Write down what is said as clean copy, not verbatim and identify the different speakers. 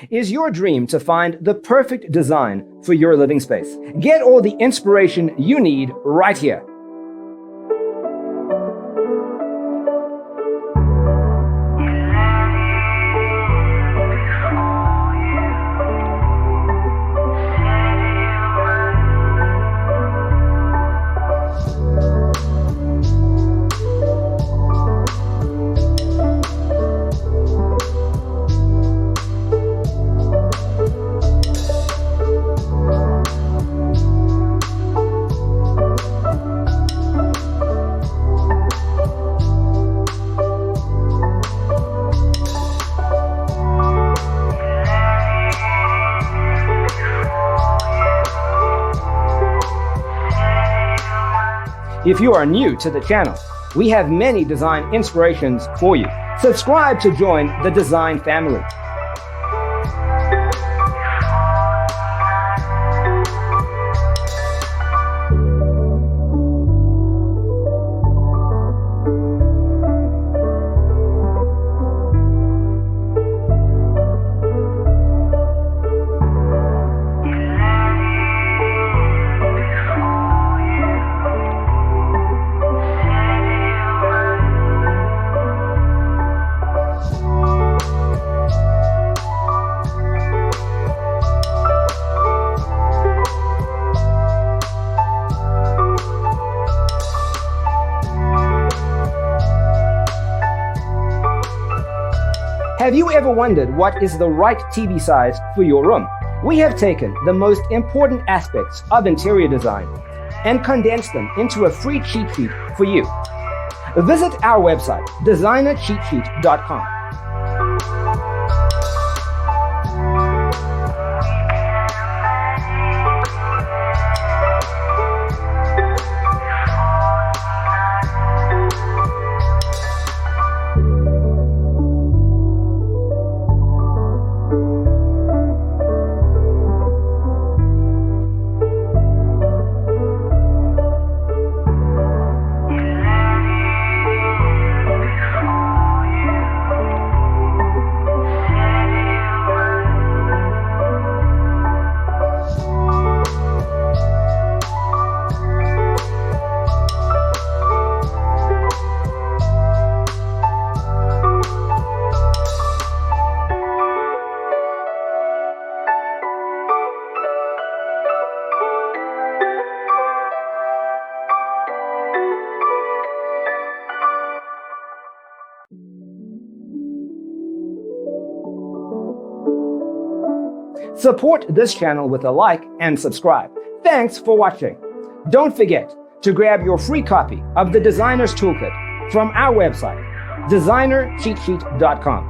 Speaker 1: Is your dream to find the perfect design for your living space? Get all the inspiration you need right here. If you are new to the channel, we have many design inspirations for you. Subscribe to join the design family. Have you ever wondered what is the right TV size for your room? We have taken the most important aspects of interior design and condensed them into a free cheat sheet for you. Visit our website, designercheatsheet.com. Support this channel with a like and subscribe. Thanks for watching. Don't forget to grab your free copy of the Designer's Toolkit from our website, designercheatsheet.com.